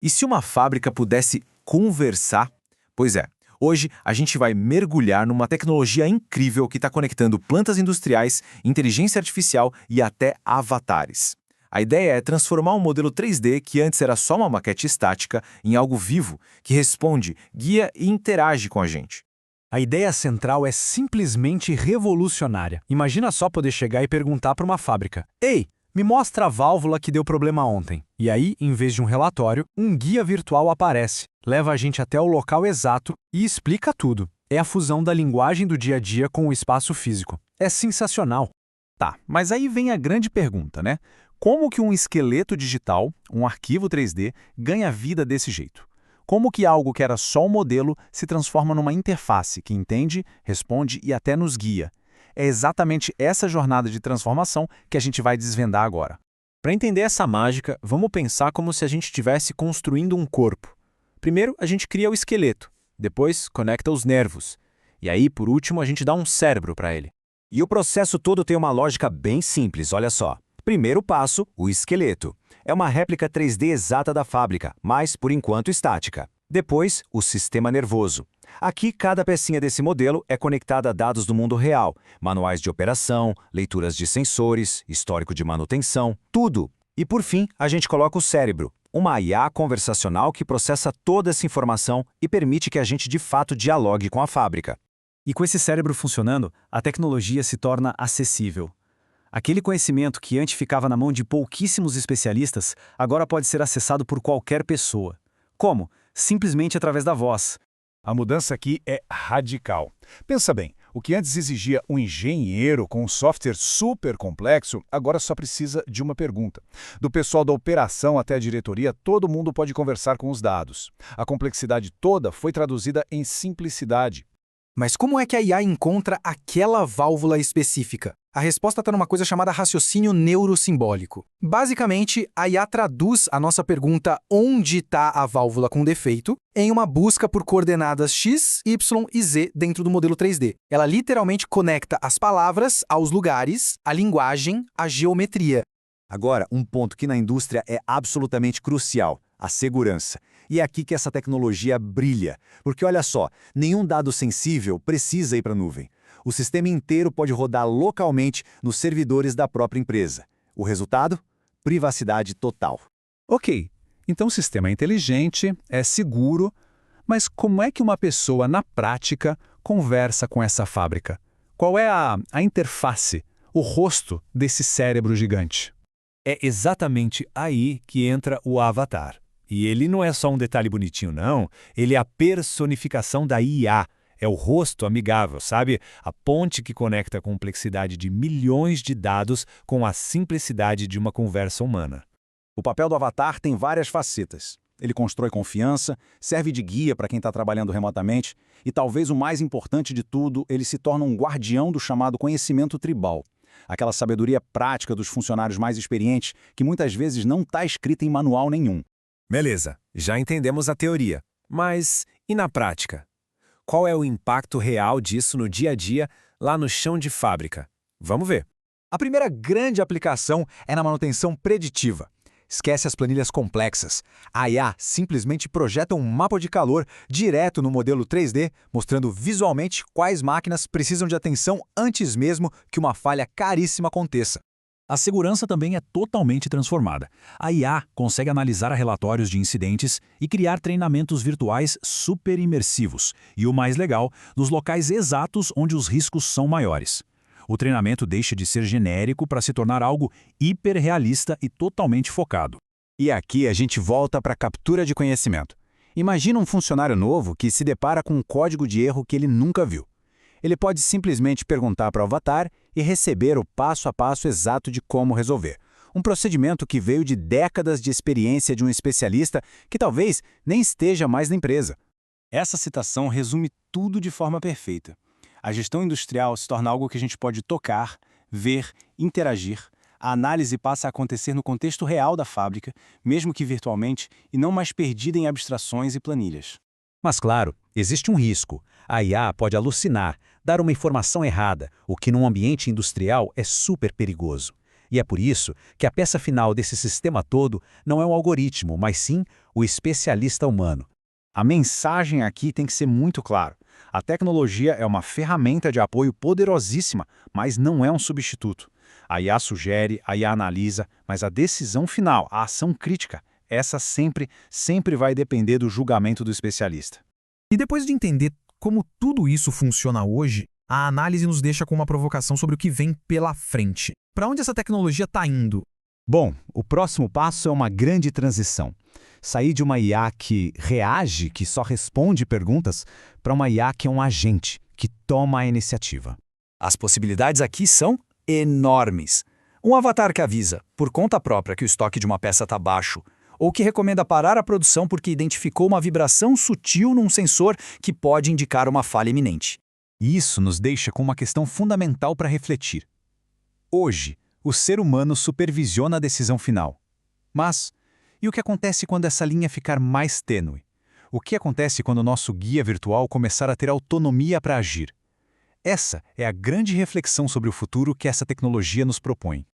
E se uma fábrica pudesse conversar? Pois é, hoje a gente vai mergulhar numa tecnologia incrível que está conectando plantas industriais, inteligência artificial e até avatares. A ideia é transformar um modelo 3D que antes era só uma maquete estática em algo vivo, que responde, guia e interage com a gente. A ideia central é simplesmente revolucionária. Imagina só poder chegar e perguntar para uma fábrica: Ei, me mostra a válvula que deu problema ontem. E aí, em vez de um relatório, um guia virtual aparece, leva a gente até o local exato e explica tudo. É a fusão da linguagem do dia a dia com o espaço físico. É sensacional. Tá, mas aí vem a grande pergunta, né? Como que um esqueleto digital, um arquivo 3D, ganha vida desse jeito? Como que algo que era só um modelo se transforma numa interface que entende, responde e até nos guia? É exatamente essa jornada de transformação que a gente vai desvendar agora. Para entender essa mágica, vamos pensar como se a gente estivesse construindo um corpo. Primeiro, a gente cria o esqueleto, depois conecta os nervos, e aí, por último, a gente dá um cérebro para ele. E o processo todo tem uma lógica bem simples, olha só. Primeiro passo, o esqueleto. É uma réplica 3D exata da fábrica, mas, por enquanto, estática. Depois, o sistema nervoso. Aqui, cada pecinha desse modelo é conectada a dados do mundo real, manuais de operação, leituras de sensores, histórico de manutenção, tudo. E, por fim, a gente coloca o cérebro, uma IA conversacional que processa toda essa informação e permite que a gente, de fato, dialogue com a fábrica. E com esse cérebro funcionando, a tecnologia se torna acessível. Aquele conhecimento que antes ficava na mão de pouquíssimos especialistas, agora pode ser acessado por qualquer pessoa. Como? Simplesmente através da voz. A mudança aqui é radical. Pensa bem, o que antes exigia um engenheiro com um software super complexo, agora só precisa de uma pergunta. Do pessoal da operação até a diretoria, todo mundo pode conversar com os dados. A complexidade toda foi traduzida em simplicidade. Mas como é que a IA encontra aquela válvula específica? A resposta está numa coisa chamada raciocínio neurosimbólico. Basicamente, a IA traduz a nossa pergunta onde está a válvula com defeito em uma busca por coordenadas x, y e z dentro do modelo 3D. Ela literalmente conecta as palavras aos lugares, a linguagem, a geometria. Agora, um ponto que na indústria é absolutamente crucial, a segurança. E é aqui que essa tecnologia brilha, porque olha só, nenhum dado sensível precisa ir para a nuvem. O sistema inteiro pode rodar localmente nos servidores da própria empresa. O resultado? Privacidade total. Ok, então o sistema é inteligente, é seguro, mas como é que uma pessoa, na prática, conversa com essa fábrica? Qual é a interface, o rosto desse cérebro gigante? É exatamente aí que entra o avatar. E ele não é só um detalhe bonitinho, não. Ele é a personificação da IA. É o rosto amigável, sabe? A ponte que conecta a complexidade de milhões de dados com a simplicidade de uma conversa humana. O papel do avatar tem várias facetas. Ele constrói confiança, serve de guia para quem está trabalhando remotamente e, talvez o mais importante de tudo, ele se torna um guardião do chamado conhecimento tribal. Aquela sabedoria prática dos funcionários mais experientes que muitas vezes não está escrita em manual nenhum. Beleza, já entendemos a teoria. Mas e na prática? Qual é o impacto real disso no dia a dia, lá no chão de fábrica? Vamos ver. A primeira grande aplicação é na manutenção preditiva. Esquece as planilhas complexas. A IA simplesmente projeta um mapa de calor direto no modelo 3D, mostrando visualmente quais máquinas precisam de atenção antes mesmo que uma falha caríssima aconteça. A segurança também é totalmente transformada. A IA consegue analisar relatórios de incidentes e criar treinamentos virtuais super imersivos. E o mais legal, nos locais exatos onde os riscos são maiores. O treinamento deixa de ser genérico para se tornar algo hiperrealista e totalmente focado. E aqui a gente volta para a captura de conhecimento. Imagina um funcionário novo que se depara com um código de erro que ele nunca viu. Ele pode simplesmente perguntar para o avatar e receber o passo a passo exato de como resolver. Um procedimento que veio de décadas de experiência de um especialista que talvez nem esteja mais na empresa. Essa citação resume tudo de forma perfeita. A gestão industrial se torna algo que a gente pode tocar, ver, interagir. A análise passa a acontecer no contexto real da fábrica, mesmo que virtualmente, e não mais perdida em abstrações e planilhas. Mas claro, existe um risco. A IA pode alucinar, dar uma informação errada, o que num ambiente industrial é super perigoso. E é por isso que a peça final desse sistema todo não é um algoritmo, mas sim o o especialista humano. A mensagem aqui tem que ser muito clara. A tecnologia é uma ferramenta de apoio poderosíssima, mas não é um substituto. A IA sugere, a IA analisa, mas a decisão final, a ação crítica, essa sempre vai depender do julgamento do especialista. E depois de entender como tudo isso funciona hoje, a análise nos deixa com uma provocação sobre o que vem pela frente. Para onde essa tecnologia está indo? Bom, o próximo passo é uma grande transição. Sair de uma IA que reage, que só responde perguntas, para uma IA que é um agente, que toma a iniciativa. As possibilidades aqui são enormes. Um avatar que avisa, por conta própria, que o estoque de uma peça está baixo, ou que recomenda parar a produção porque identificou uma vibração sutil num sensor que pode indicar uma falha iminente. E isso nos deixa com uma questão fundamental para refletir. Hoje, o ser humano supervisiona a decisão final. Mas, e o que acontece quando essa linha ficar mais tênue? O que acontece quando o nosso guia virtual começar a ter autonomia para agir? Essa é a grande reflexão sobre o futuro que essa tecnologia nos propõe.